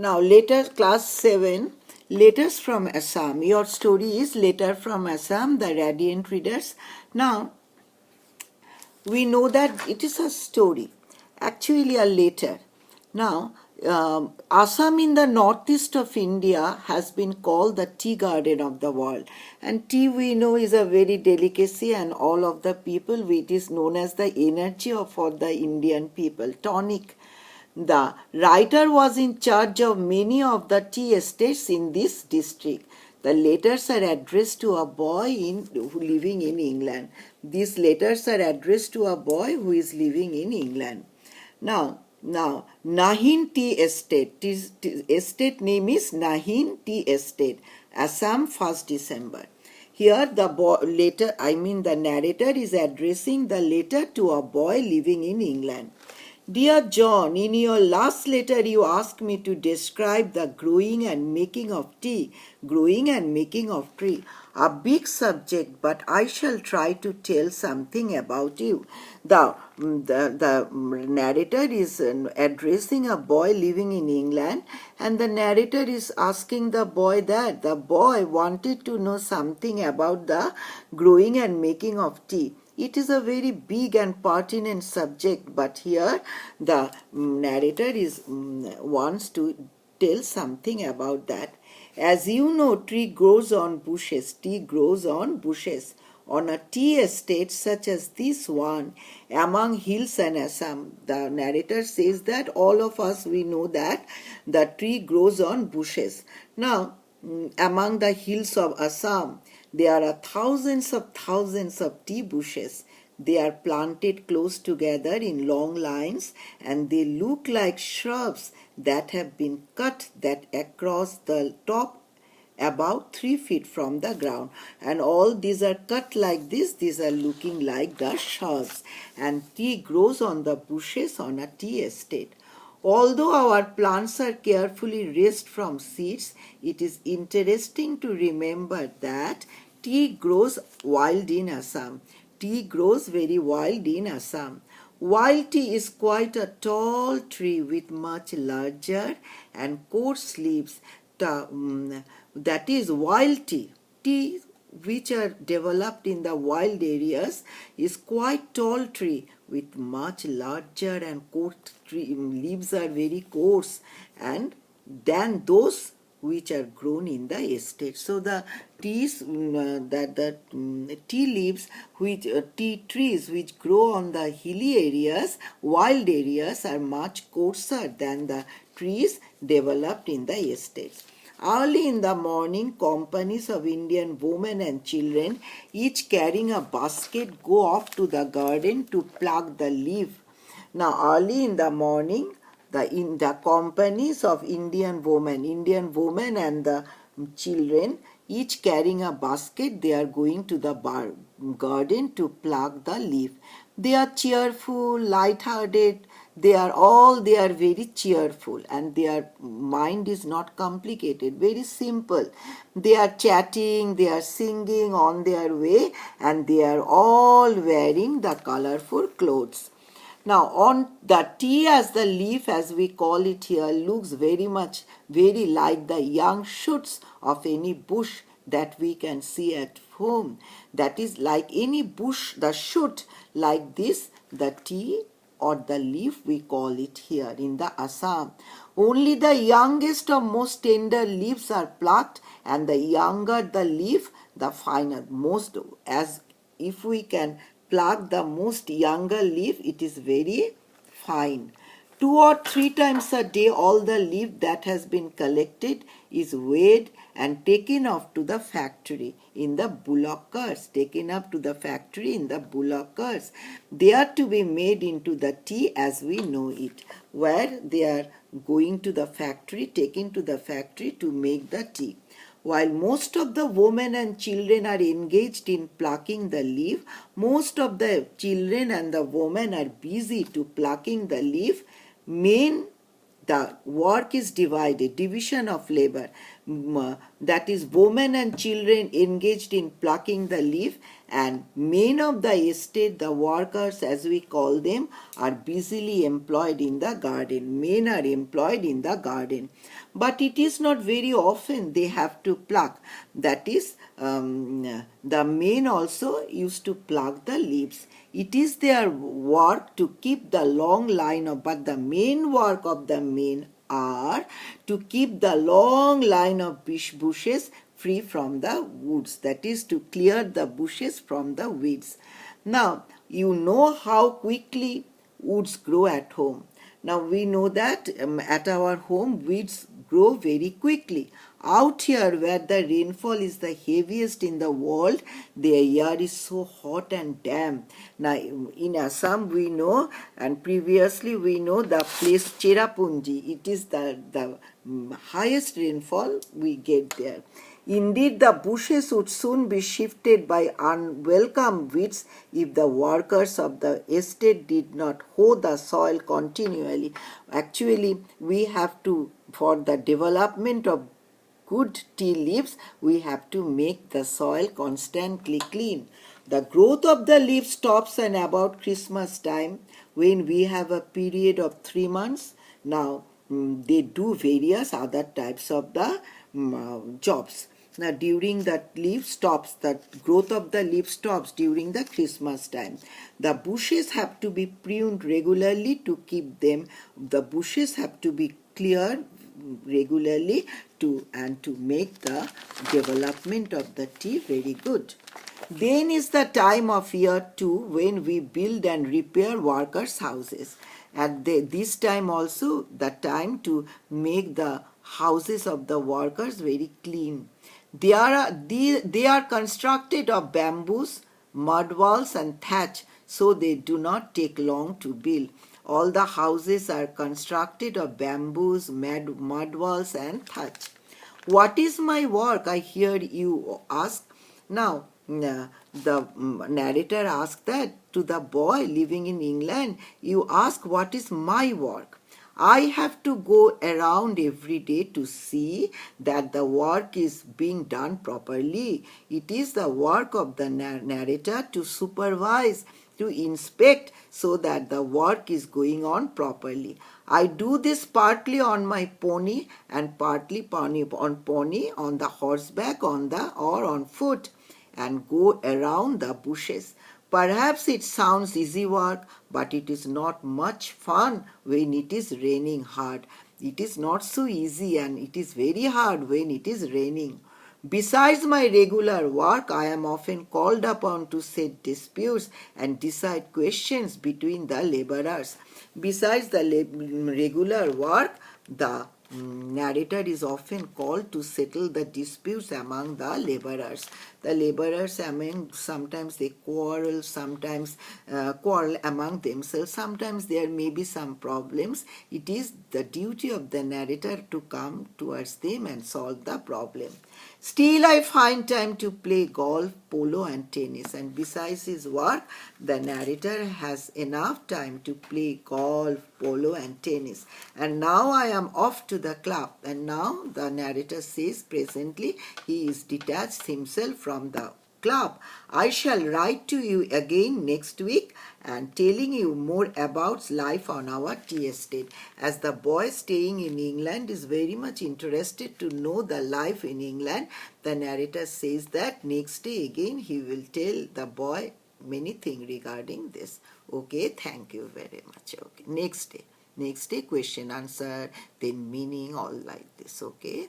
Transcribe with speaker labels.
Speaker 1: Now, later, class 7, letters from Assam. Your story is Letter from Assam, the Radiant Readers. Now, we know that it is a story, actually a letter. Now, Assam in the northeast of India has been called the tea garden of the world. And tea, we know, is a very delicacy, and all of the people, it is known as the energy for the Indian people, tonic. The writer was in charge of many of the tea estates in this district. The letters are addressed to a boy living in England. These letters are addressed to a boy who is living in England. Now, Nahin Tea Estate. Estate name is Nahin Tea Estate, Assam, 1st December. Here the narrator is addressing the letter to a boy living in England. Dear John, in your last letter you asked me to describe the growing and making of tea, growing and making of tree. A big subject, but I shall try to tell something about you. The narrator is addressing a boy living in England, and the narrator is asking the boy that the boy wanted to know something about the growing and making of tea. It is a very big and pertinent subject, but here the narrator wants to tell something about that. As you know, tree grows on bushes. Tea grows on bushes. On a tea estate such as this one, among hills and Assam, the narrator says that all of us, we know that the tree grows on bushes. Now, among the hills of Assam, there are thousands of tea bushes. They are planted close together in long lines, and they look like shrubs that have been cut that across the top about 3 feet from the ground. And all these are cut like this. These are looking like the shrubs. And tea grows on the bushes on a tea estate. Although our plants are carefully raised from seeds, it is interesting to remember that tea grows wild in Assam. Tea grows very wild in Assam. Wild tea is quite a tall tree with much larger and coarse leaves. That is wild tea. Tea which are developed in the wild areas is quite tall tree with much larger and coarse leaves are very coarse and than those which are grown in the estate. So the tea leaves tea trees which grow on the hilly areas, wild areas, are much coarser than the trees developed in the estates. Early in the morning, companies of Indian women and children, each carrying a basket, go off to the garden to pluck the leaf. Now, early in the morning, the companies of Indian women and the children, each carrying a basket, they are going to the garden to pluck the leaf. They are cheerful, light-hearted. They are very cheerful, and their mind is not complicated, very simple. They are chatting, they are singing on their way, and they are all wearing the colorful clothes. Now, on the tea as the leaf, as we call it here, looks very like the young shoots of any bush that we can see at home. That is, like any bush, the shoot like this, the tea or the leaf, we call it here in the Assam. Only the youngest or most tender leaves are plucked, and the younger the leaf, the finer. As if we can pluck the most younger leaf, it is very fine. 2 or 3 times a day, all the leaf that has been collected is weighed and taken off to the factory in the bullock carts. They are to be made into the tea as we know it, where they are going to the factory, taken to the factory to make the tea. While most of the women and children are engaged in plucking the leaf, most of the children and the women are busy to plucking the leaf. The work is divided, division of labor. That is, women and children engaged in plucking the leaf, and men of the estate, the workers as we call them, are busily employed in the garden. Men are employed in the garden. But it is not very often they have to pluck. That is, the men also used to pluck the leaves. It is their work to keep the long line of, but the main work of the men are to keep the long line of bushes free from the woods. That is, to clear the bushes from the weeds. Now, you know how quickly woods grow at home. Now we know that at our home weeds grow very quickly. Out here where the rainfall is the heaviest in the world, the air is so hot and damp. Now in Assam we know, and previously we know, the place Cherrapunji, it is the highest rainfall we get there. Indeed, the bushes would soon be shifted by unwelcome weeds if the workers of the estate did not hoe the soil continually. Actually, we have to, for the development of good tea leaves, we have to make the soil constantly clean. The growth of the leaves stops at about Christmas time, when we have a period of 3 months. Now, they do various other types of the jobs. Now, during that leaf stops, the growth of the leaf stops during the Christmas time. The bushes have to be pruned regularly to keep them. The bushes have to be cleared regularly to make the development of the tea very good. Then is the time of year too, when we build and repair workers' houses. At this time also, the time to make the houses of the workers very clean. They are constructed of bamboos, mud walls and thatch, so they do not take long to build. All the houses are constructed of bamboos, mud walls and thatch. What is my work? I hear you ask. Now, the narrator asked that to the boy living in England. You ask, what is my work? I have to go around every day to see that the work is being done properly. It is the work of the narrator to supervise, to inspect, so that the work is going on properly. I do this partly on my pony and partly on the horseback, or on foot, and go around the bushes. Perhaps it sounds easy work, but it is not much fun when it is raining hard. It is not so easy, and it is very hard when it is raining. Besides my regular work, I am often called upon to set disputes and decide questions between the laborers. Besides the regular work, the narrator is often called to settle the disputes among the laborers. The laborers sometimes they quarrel, sometimes quarrel among themselves, sometimes there may be some problems. It is the duty of the narrator to come towards them and solve the problem. Still, I find time to play golf, polo and tennis, and besides his work, the narrator has enough time to play golf, polo and tennis. And now I am off to the club. And now the narrator says presently he is detached himself from the club. I shall write to you again next week and telling you more about life on our tea estate. As the boy staying in England is very much interested to know the life in England, the narrator says that next day again he will tell the boy many things regarding this. Okay, thank you very much. Okay, next day question answer, then meaning, all like this. Okay.